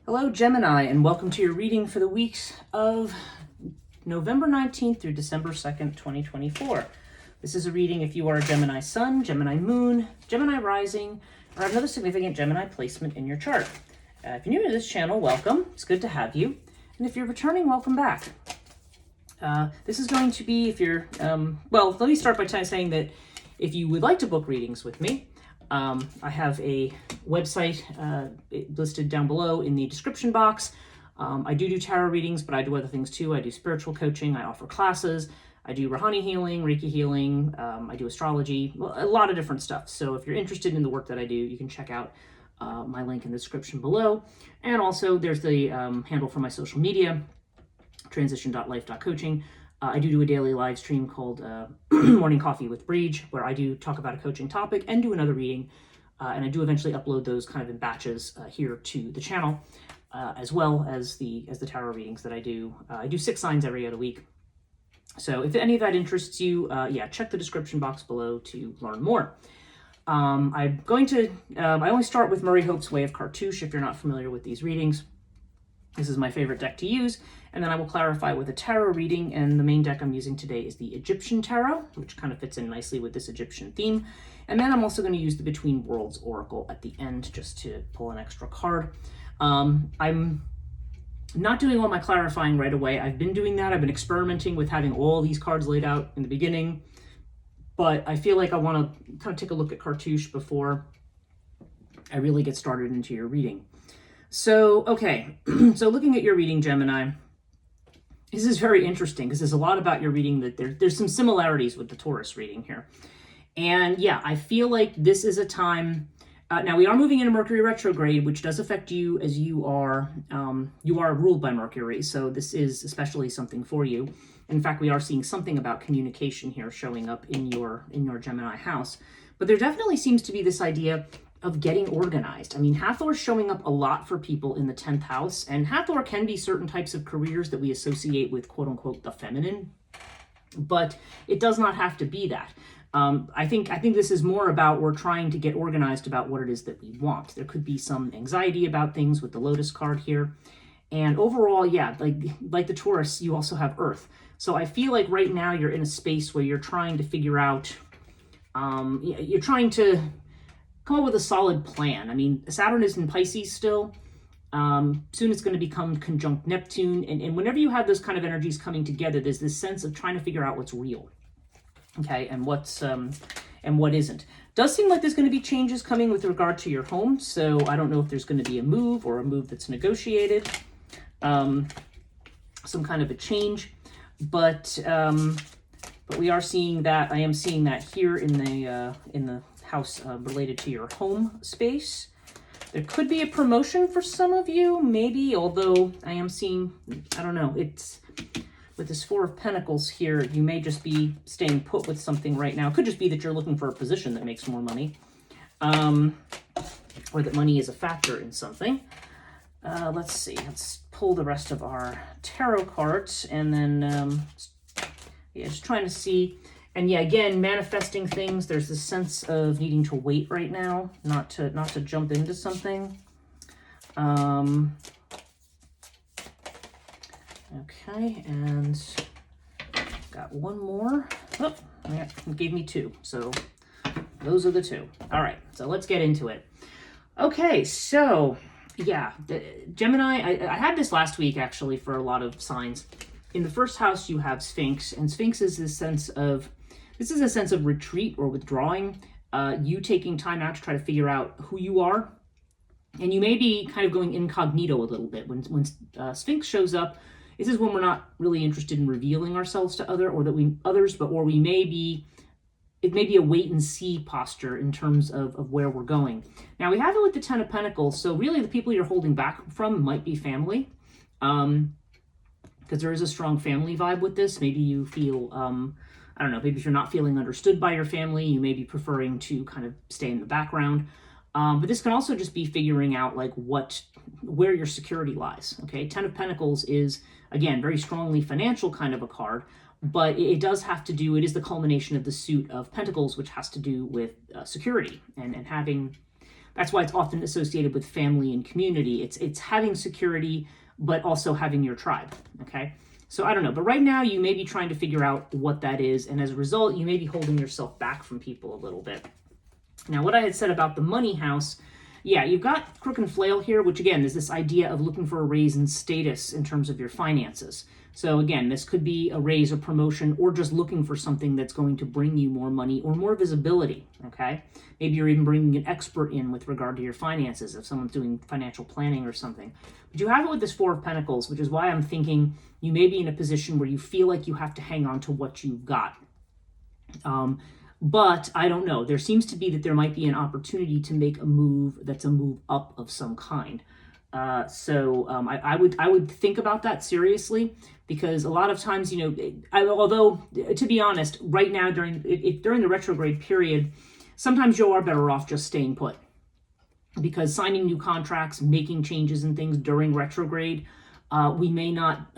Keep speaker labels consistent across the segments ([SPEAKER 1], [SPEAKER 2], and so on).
[SPEAKER 1] Hello, Gemini, and welcome to your reading for the weeks of November 19th through December 2nd, 2024. This is a reading if you are a Gemini Sun, Gemini Moon, Gemini Rising, or have another significant Gemini placement in your chart. If you're new to this channel, welcome. It's good to have you. And if you're returning, welcome back. This is going to be, if you're, well, let me start by saying that if you would like to book readings with me, I have a website listed down below in the description box. I do tarot readings, but I do other things too. I do spiritual coaching. I offer classes. I do Rahani healing, Reiki healing. I do astrology, a lot of different stuff. So if you're interested in the work that I do, you can check out my link in the description below. And also there's the handle for my social media, transition.life.coaching. I do a daily live stream called Morning Coffee with Breege, where I do talk about a coaching topic and do another reading. And I do eventually upload those kind of in batches here to the channel, as well as the tarot readings that I do. I do 6 signs every other week. So if any of that interests you, yeah, check the description box below to learn more. I'm going to, I only start with Murray Hope's Way of Cartouche if you're not familiar with these readings. This is my favorite deck to use, and then I will clarify with a tarot reading, and the main deck I'm using today is the Egyptian Tarot, which kind of fits in nicely with this Egyptian theme. And then I'm also going to use the Between Worlds Oracle at the end just to pull an extra card. I'm not doing all my clarifying right away. I've been doing that. I've been experimenting with having all these cards laid out in the beginning, but I feel like I want to kind of take a look at Cartouche before I really get started into your reading. So, okay, so looking at your reading, Gemini, this is very interesting because there's a lot about your reading that there's some similarities with the Taurus reading here. And yeah, I feel like this is a time, now we are moving into Mercury retrograde, which does affect you as you are ruled by Mercury. So this is especially something for you. In fact, we are seeing something about communication here showing up in your Gemini house. But there definitely seems to be this idea of getting organized. I mean, Hathor is showing up a lot for people in the 10th house, and Hathor can be certain types of careers that we associate with quote unquote the feminine, but it does not have to be that. I think this is more about we're trying to get organized about what it is that we want. There could be some anxiety about things with the Lotus card here. And overall, yeah, like the Taurus, you also have Earth. So I feel like right now you're in a space where you're trying to figure out, you're trying to come up with a solid plan. I mean, Saturn is in Pisces still. Soon it's going to become conjunct Neptune. And whenever you have those kind of energies coming together, there's this sense of trying to figure out what's real. Okay, and what's and what isn't. Does seem like there's going to be changes coming with regard to your home. So I don't know if there's going to be a move or a move that's negotiated. Some kind of a change. But we are seeing that. I am seeing that here in the house related to your home space. There could be a promotion for some of you, maybe, although I am seeing, I don't know, it's with this 4 of Pentacles here, you may just be staying put with something right now. It could just be that you're looking for a position that makes more money, or that money is a factor in something. Let's see, let's pull the rest of our tarot cards, and then, yeah, just trying to see. And yeah, again, manifesting things. There's this sense of needing to wait right now, not to jump into something. Okay, and got one more. Oh, yeah, it gave me 2. So those are the 2. All right, so let's get into it. Okay, so yeah, Gemini, I had this last week actually for a lot of signs. In the first house, you have Sphinx, and Sphinx is this sense of, this is a sense of retreat or withdrawing, you taking time out to try to figure out who you are. And you may be kind of going incognito a little bit. When Sphinx shows up, this is when we're not really interested in revealing ourselves to others, or we may be, it may be a wait and see posture in terms of where we're going. Now we have it with the 10 of Pentacles, so really the people you're holding back from might be family. Because there is a strong family vibe with this. Maybe you feel, I don't know, maybe if you're not feeling understood by your family, you may be preferring to kind of stay in the background. But this can also just be figuring out like where your security lies, okay? 10 of Pentacles is, again, very strongly financial kind of a card, but it does have to do, it is the culmination of the suit of Pentacles, which has to do with security and having That's why it's often associated with family and community. It's having security, but also having your tribe, okay? So I don't know, but right now you may be trying to figure out what that is, and as a result, you may be holding yourself back from people a little bit. Now, what I had said about the money house, yeah, you've got crook and flail here, which again is this idea of looking for a raise in status in terms of your finances. So again, this could be a raise or promotion, or just looking for something that's going to bring you more money or more visibility, okay? Maybe you're even bringing an expert in with regard to your finances if someone's doing financial planning or something. But you have it with this Four of Pentacles, which is why I'm thinking you may be in a position where you feel like you have to hang on to what you've got. But I don't know. There seems to be that there might be an opportunity to make a move that's a move up of some kind. I would think about that seriously, because a lot of times, although to be honest, right now during the retrograde period, sometimes you are better off just staying put, because signing new contracts, making changes and things during retrograde, we may not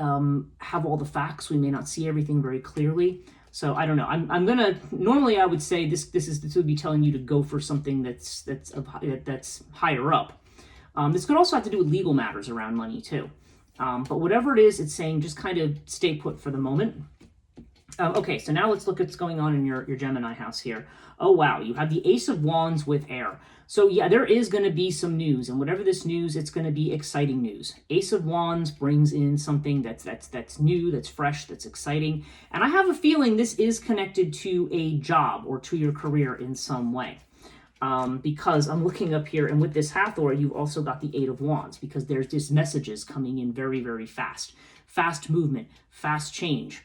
[SPEAKER 1] have all the facts. We may not see everything very clearly. So I don't know. I'm gonna, normally I would say this would be telling you to go for something that's higher up. This could also have to do with legal matters around money too. But whatever it is, it's saying just kind of stay put for the moment. Okay, so now let's look at what's going on in your Gemini house here. Oh wow, you have the Ace of Wands with air. So yeah, there is going to be some news, and whatever this news, it's going to be exciting news. Ace of Wands brings in something that's new, that's fresh, that's exciting. And I have a feeling this is connected to a job or to your career in some way. Because I'm looking up here, and with this Hathor, you've also got the Eight of Wands, because there's just messages coming in very, very fast. Fast movement, fast change,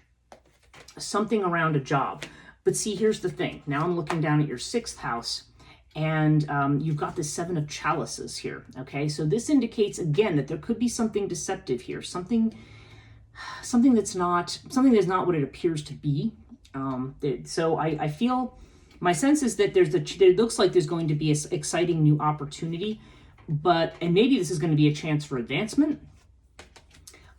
[SPEAKER 1] something around a job. But see, here's the thing. Now I'm looking down at your 6th house, and you've got the 7 of Chalices here, okay? So this indicates, again, that there could be something deceptive here, something that's not what it appears to be. So I feel, my sense is that it looks like there's going to be an exciting new opportunity, and maybe this is going to be a chance for advancement.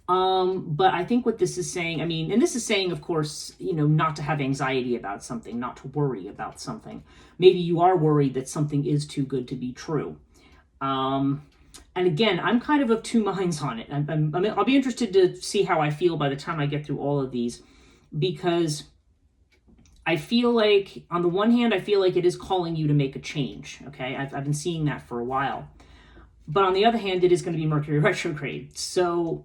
[SPEAKER 1] But I think what this is saying, and this is saying, of course, not to have anxiety about something, not to worry about something. Maybe you are worried that something is too good to be true. And again, I'm kind of two minds on it. I'll be interested to see how I feel by the time I get through all of these, because I feel like, on the one hand, I feel like it is calling you to make a change, okay? I've been seeing that for a while. But on the other hand, it is going to be Mercury retrograde. So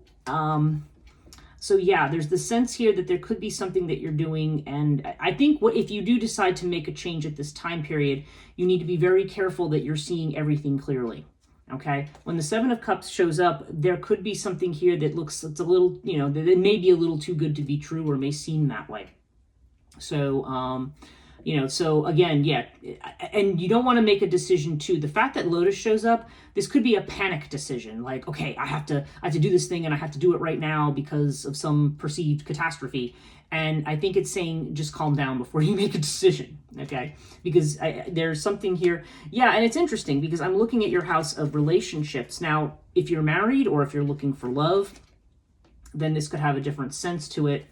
[SPEAKER 1] yeah, there's the sense here that there could be something that you're doing. And I think if you do decide to make a change at this time period, you need to be very careful that you're seeing everything clearly. Okay. When the 7 of Cups shows up, there could be something here that it's a little, that it may be a little too good to be true, or may seem that way. So, so again, yeah, and you don't want to make a decision too. The fact that Lotus shows up, this could be a panic decision. Like, okay, I have to do this thing, and I have to do it right now because of some perceived catastrophe. And I think it's saying just calm down before you make a decision, okay? Because there's something here. Yeah, and it's interesting because I'm looking at your house of relationships. Now, if you're married or if you're looking for love, then this could have a different sense to it.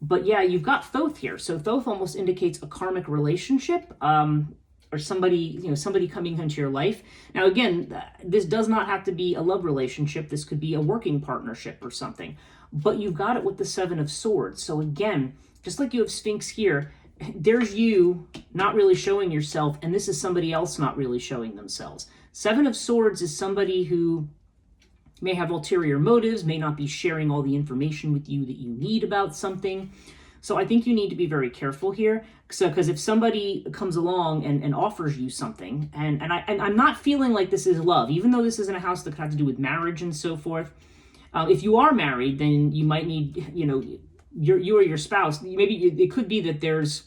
[SPEAKER 1] But yeah, you've got Thoth here. So Thoth almost indicates a karmic relationship, or somebody coming into your life. Now, again, this does not have to be a love relationship. This could be a working partnership or something. But you've got it with the 7 of Swords. So again, just like you have Sphinx here, there's you not really showing yourself, and this is somebody else not really showing themselves. 7 of Swords is somebody who may have ulterior motives, may not be sharing all the information with you that you need about something. So I think you need to be very careful here. Because if somebody comes along and offers you something, and I'm not feeling like this is love, even though this isn't a house that could have to do with marriage and so forth. If you are married, then you might need, you or your spouse, maybe it could be that there's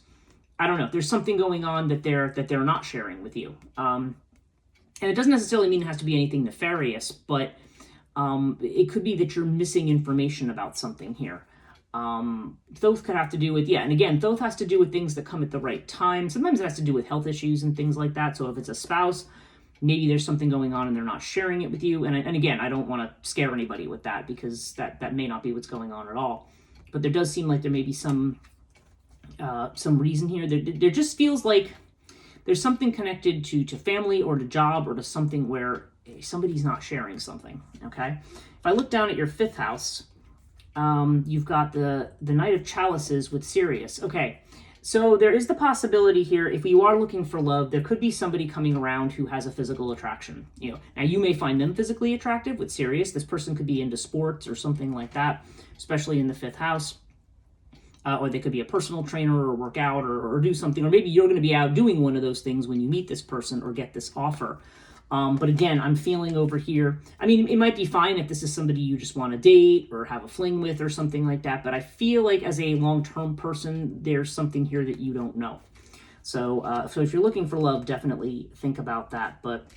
[SPEAKER 1] something going on that they're not sharing with you. And it doesn't necessarily mean it has to be anything nefarious, but it could be that you're missing information about something here. Thoth could have to do with, and again, Thoth has to do with things that come at the right time. Sometimes it has to do with health issues and things like that. So if it's a spouse, maybe there's something going on and they're not sharing it with you. And again, I don't want to scare anybody with that, because that may not be what's going on at all. But there does seem like there may be some reason here. There just feels like there's something connected to family or to job or to something where somebody's not sharing something, okay? If I look down at your 5th house, you've got the Knight of Chalices with Sirius. Okay, so there is the possibility here, if you are looking for love, there could be somebody coming around who has a physical attraction. Now you may find them physically attractive with Sirius. This person could be into sports or something like that, especially in the 5th house. Or they could be a personal trainer or work out or do something. Or maybe you're going to be out doing one of those things when you meet this person or get this offer. But again, I'm feeling over here, I mean, it might be fine if this is somebody you just want to date or have a fling with or something like that. But I feel like as a long-term person, there's something here that you don't know. So if you're looking for love, definitely think about that. But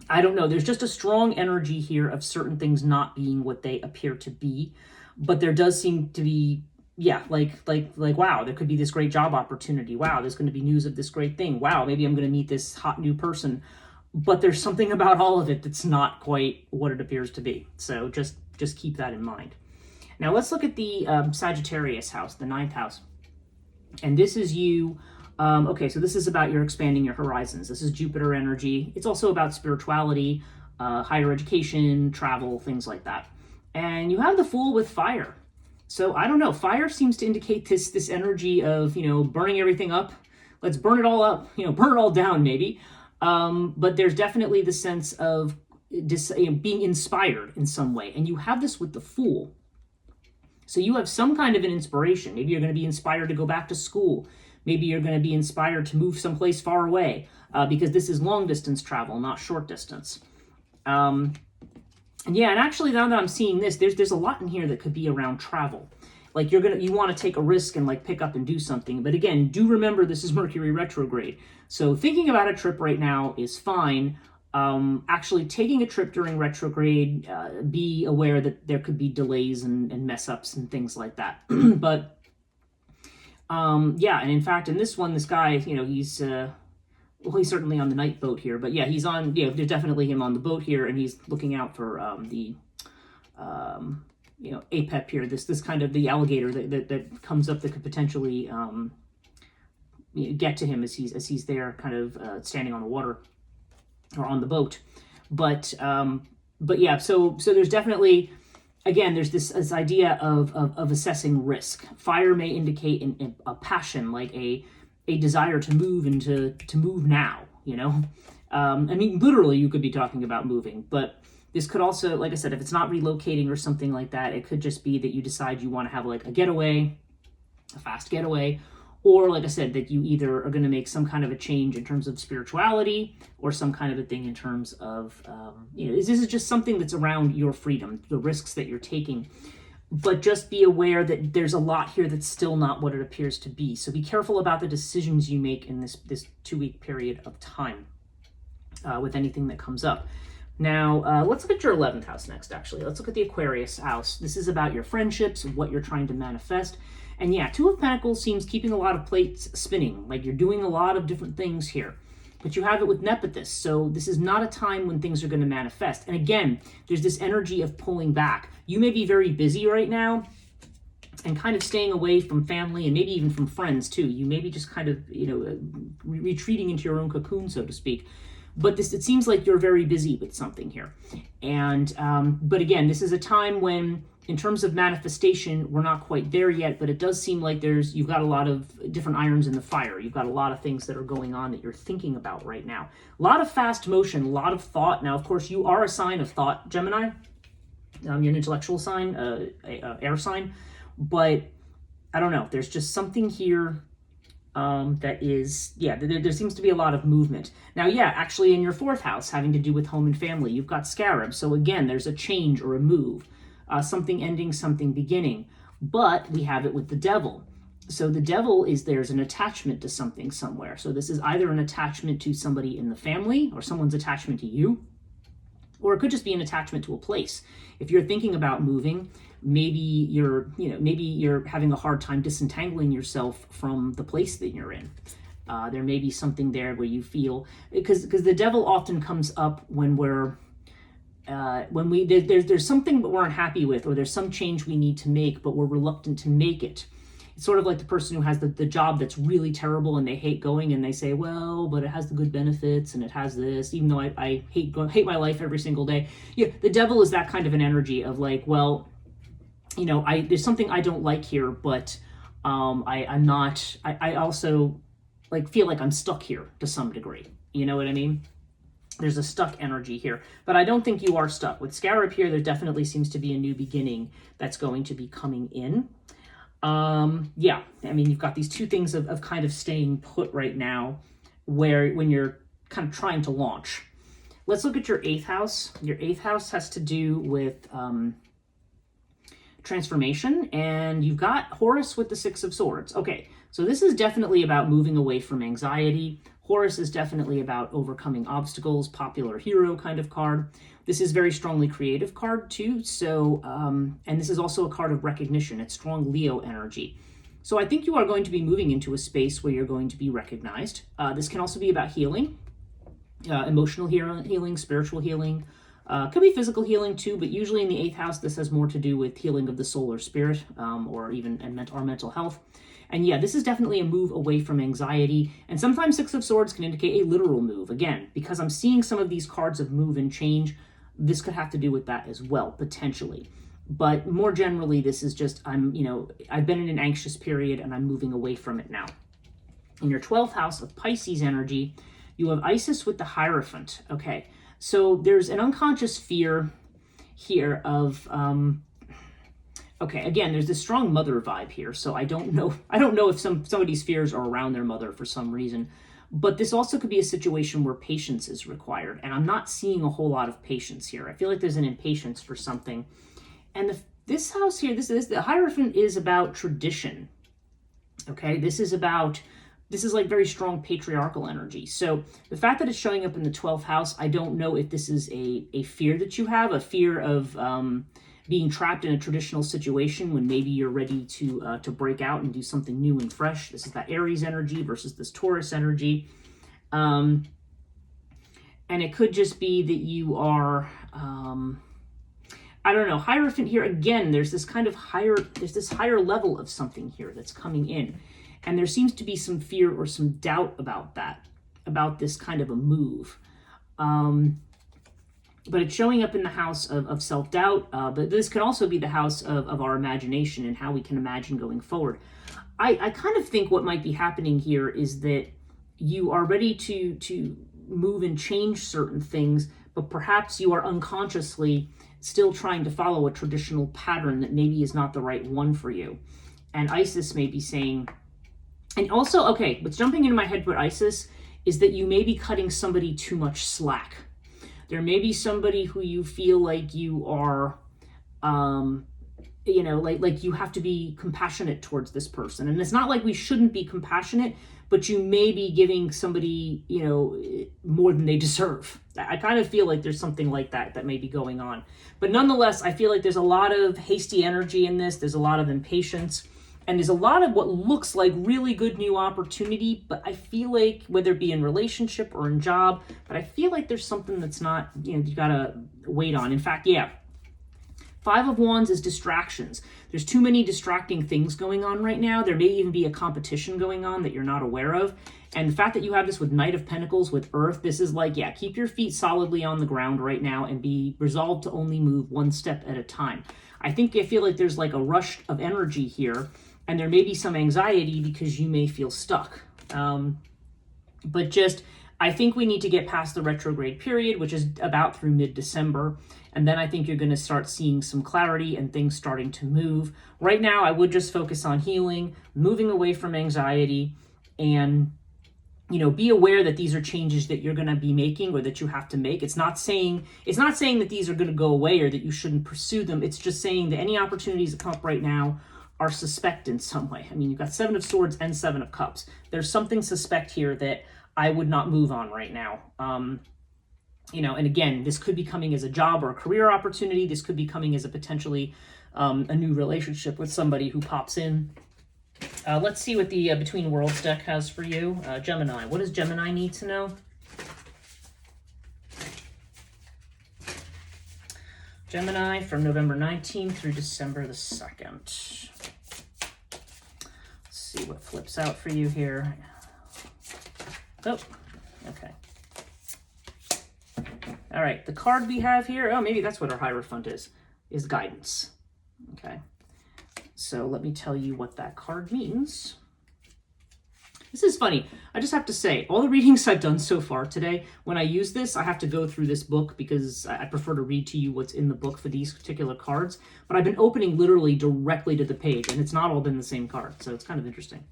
[SPEAKER 1] I don't know. There's just a strong energy here of certain things not being what they appear to be. But there does seem to be, yeah, like, wow, there could be this great job opportunity. Wow, there's going to be news of this great thing. Wow, maybe I'm going to meet this hot new person. But there's something about all of it that's not quite what it appears to be. So just keep that in mind. Now let's look at the Sagittarius house, the 9th house. And this is you. Okay, so this is about your expanding your horizons. This is Jupiter energy. It's also about spirituality, higher education, travel, things like that. And you have the Fool with fire. So I don't know, fire seems to indicate this energy of, burning everything up. Let's burn it all up, burn it all down maybe. But there's definitely the sense of being inspired in some way. And you have this with the Fool. So you have some kind of an inspiration. Maybe you're going to be inspired to go back to school. Maybe you're going to be inspired to move someplace far away because this is long distance travel, not short distance. And actually now that I'm seeing this, there's a lot in here that could be around travel. Like you want to take a risk and like pick up and do something. But again, do remember this is Mercury retrograde. So thinking about a trip right now is fine. Actually taking a trip during retrograde, be aware that there could be delays and mess ups and things like that. But and in fact, in this one, this guy, he's certainly on the night boat here, but yeah, he's on, there's definitely him on the boat here, and he's looking out for APEP here, this kind of the alligator that comes up that could potentially get to him as he's there kind of standing on the water or on the boat. But yeah, so there's definitely, again, there's this idea of assessing risk. Fire may indicate a passion, like a desire to move and to move now, I mean, literally you could be talking about moving, but this could also, like I said, if it's not relocating or something like that, it could just be that you decide you want to have like a getaway, a fast getaway, or like I said, that you either are going to make some kind of a change in terms of spirituality or some kind of a thing in terms of, this is just something that's around your freedom, the risks that you're taking. But just be aware that there's a lot here that's still not what it appears to be. So be careful about the decisions you make in this 2-week period of time with anything that comes up. Now, let's look at your 11th house next, actually. Let's look at the Aquarius house. This is about your friendships, what you're trying to manifest. And yeah, 2 of Pentacles seems keeping a lot of plates spinning, like you're doing a lot of different things here. But you have it with Nepothus, so this is not a time when things are going to manifest. And again, there's this energy of pulling back. You may be very busy right now and kind of staying away from family and maybe even from friends too. You may be just kind of, retreating into your own cocoon, so to speak. But it seems like you're very busy with something here. And, but again, this is a time when, in terms of manifestation, we're not quite there yet, but it does seem like you've got a lot of different irons in the fire. You've got a lot of things that are going on that you're thinking about right now. A lot of fast motion, a lot of thought. Now, of course, you are a sign of thought, Gemini. You're an intellectual sign, air sign. But I don't know. There's just something here that is, there seems to be a lot of movement. Now, actually in your 4th house, having to do with home and family, you've got Scarab. So again, there's a change or a move. Something ending, something beginning. But we have it with the Devil. So the Devil there's an attachment to something somewhere. So this is either an attachment to somebody in the family or someone's attachment to you, or it could just be an attachment to a place. If you're thinking about moving, maybe you're having a hard time disentangling yourself from the place that you're in. There may be something there where you feel, because the Devil often comes up when there's something that we're unhappy with, or there's some change we need to make, but we're reluctant to make it. It's sort of like the person who has the job that's really terrible and they hate going, and they say, well, but it has the good benefits and it has this, even though I hate my life every single day. Yeah, the devil is that kind of an energy of like, well, you know, there's something I don't like here, but I also like feel like I'm stuck here to some degree. You know what I mean? There's a stuck energy here, but I don't think you are stuck. With Scarab here, there definitely seems to be a new beginning that's going to be coming in. Yeah, I mean, you've got these two things of kind of staying put right now, where when you're kind of trying to launch. Let's look at your 8th house. Your 8th house has to do with transformation, and you've got Horus with the 6 of Swords. Okay, so this is definitely about moving away from anxiety. Horus is definitely about overcoming obstacles, popular hero kind of card. This is very strongly creative card too, so, and this is also a card of recognition. It's strong Leo energy. So I think you are going to be moving into a space where you're going to be recognized. This can also be about healing, emotional healing, spiritual healing. Could be physical healing too, but usually in the 8th house, this has more to do with healing of the soul or spirit, or even our mental health. And yeah, this is definitely a move away from anxiety. And sometimes 6 of Swords can indicate a literal move. Again, because I'm seeing some of these cards of move and change, this could have to do with that as well, potentially. But more generally, this is just, I've been in an anxious period and I'm moving away from it now. In your 12th house of Pisces energy, you have Isis with the Hierophant. Okay, so there's an unconscious fear here of, okay, again, there's this strong mother vibe here, so I don't know if some of these fears are around their mother for some reason, but this also could be a situation where patience is required, and I'm not seeing a whole lot of patience here. I feel like there's an impatience for something, and this house here, the Hierophant is about tradition. Okay, this is like very strong patriarchal energy. So the fact that it's showing up in the 12th house, I don't know if this is a fear that you have, a fear of being trapped in a traditional situation when maybe you're ready to break out and do something new and fresh. This is that Aries energy versus this Taurus energy. And it could just be that you are, I don't know, Hierophant here, again, there's this higher level of something here that's coming in. And there seems to be some fear or some doubt about that, about this kind of a move. But it's showing up in the house of self-doubt, but this can also be the house of our imagination and how we can imagine going forward. I kind of think what might be happening here is that you are ready to move and change certain things, but perhaps you are unconsciously still trying to follow a traditional pattern that maybe is not the right one for you. And Isis may be saying, and also, okay, what's jumping into my head with Isis is that you may be cutting somebody too much slack. There may be somebody who you feel like you are, like you have to be compassionate towards this person. And it's not like we shouldn't be compassionate, but you may be giving somebody, more than they deserve. I kind of feel like there's something like that may be going on. But nonetheless, I feel like there's a lot of hasty energy in this. There's a lot of impatience. And there's a lot of what looks like really good new opportunity, but I feel like, whether it be in relationship or in job, but I feel like there's something that's not, you gotta wait on. In fact, yeah, 5 of Wands is distractions. There's too many distracting things going on right now. There may even be a competition going on that you're not aware of. And the fact that you have this with Knight of Pentacles with Earth, this is like, yeah, keep your feet solidly on the ground right now and be resolved to only move one step at a time. I feel like there's like a rush of energy here. And there may be some anxiety because you may feel stuck. But I think we need to get past the retrograde period, which is about through mid-December. And then I think you're going to start seeing some clarity and things starting to move. Right now, I would just focus on healing, moving away from anxiety, and, be aware that these are changes that you're going to be making or that you have to make. It's not saying that these are going to go away or that you shouldn't pursue them. It's just saying that any opportunities that come up right now are suspect in some way. I mean, you've got 7 of Swords and 7 of Cups. There's something suspect here that I would not move on right now. And again, this could be coming as a job or a career opportunity. This could be coming as a potentially a new relationship with somebody who pops in. Let's see what the Between Worlds deck has for you. Gemini. What does Gemini need to know? Gemini from November 19th through December the 2nd. see what flips out for you here. Oh, okay. All right, the card we have here, oh, maybe that's what our Hierophant is guidance. Okay, so let me tell you what that card means. This is funny. I just have to say, all the readings I've done so far today, when I use this, I have to go through this book because I prefer to read to you what's in the book for these particular cards. But I've been opening literally directly to the page, and it's not all been the same card, so it's kind of interesting.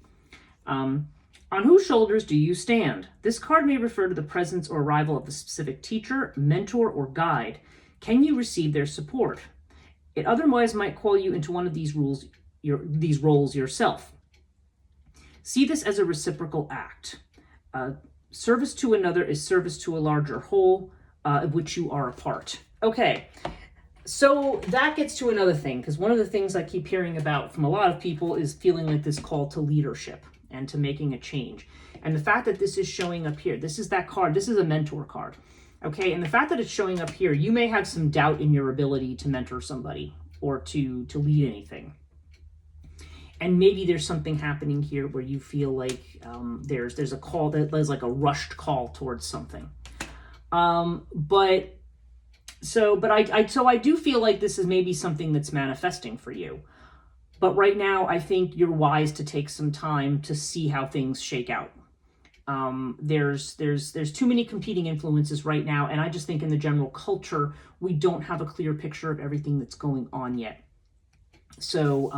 [SPEAKER 1] On whose shoulders do you stand? This card may refer to the presence or arrival of a specific teacher, mentor, or guide. Can you receive their support? It otherwise might call you into one of these roles yourself. See this as a reciprocal act. Service to another is service to a larger whole, of which you are a part. Okay, so that gets to another thing, because one of the things I keep hearing about from a lot of people is feeling like this call to leadership and to making a change. And the fact that this is showing up here, this is that card, this is a mentor card. Okay, and the fact that it's showing up here, you may have some doubt in your ability to mentor somebody or to lead anything. And maybe there's something happening here where you feel like there's a call there's like a rushed call towards something. But I do feel like this is maybe something that's manifesting for you. But right now, I think you're wise to take some time to see how things shake out. There's too many competing influences right now, and I just think in the general culture, we don't have a clear picture of everything that's going on yet. So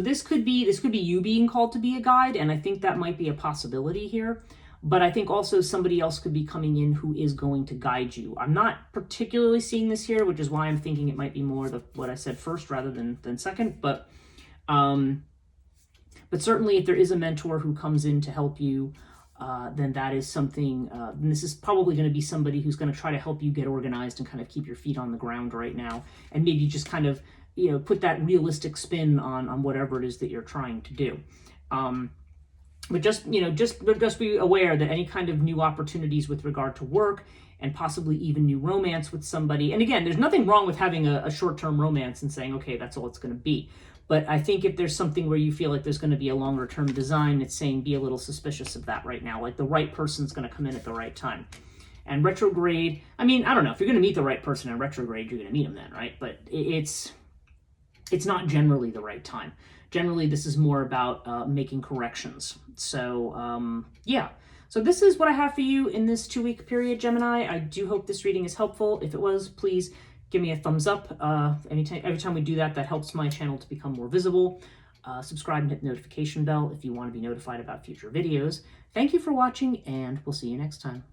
[SPEAKER 1] this could be you being called to be a guide, and I think that might be a possibility here. But I think also somebody else could be coming in who is going to guide you. I'm not particularly seeing this here, which is why I'm thinking it might be more what I said first rather than second. But certainly if there is a mentor who comes in to help you, then that is something, and this is probably going to be somebody who's going to try to help you get organized and kind of keep your feet on the ground right now, and maybe just kind of, put that realistic spin on whatever it is that you're trying to do. But just be aware that any kind of new opportunities with regard to work and possibly even new romance with somebody. And again, there's nothing wrong with having a short-term romance and saying, okay, that's all it's going to be. But I think if there's something where you feel like there's going to be a longer-term design, it's saying be a little suspicious of that right now. Like the right person's going to come in at the right time. And retrograde, I mean, I don't know. If you're going to meet the right person in retrograde, you're going to meet them then, right? But it's not generally the right time. Generally, this is more about making corrections. So, yeah. So this is what I have for you in this 2-week period, Gemini. I do hope this reading is helpful. If it was, please give me a thumbs up. Every time we do that, that helps my channel to become more visible. Subscribe and hit the notification bell if you want to be notified about future videos. Thank you for watching, and we'll see you next time.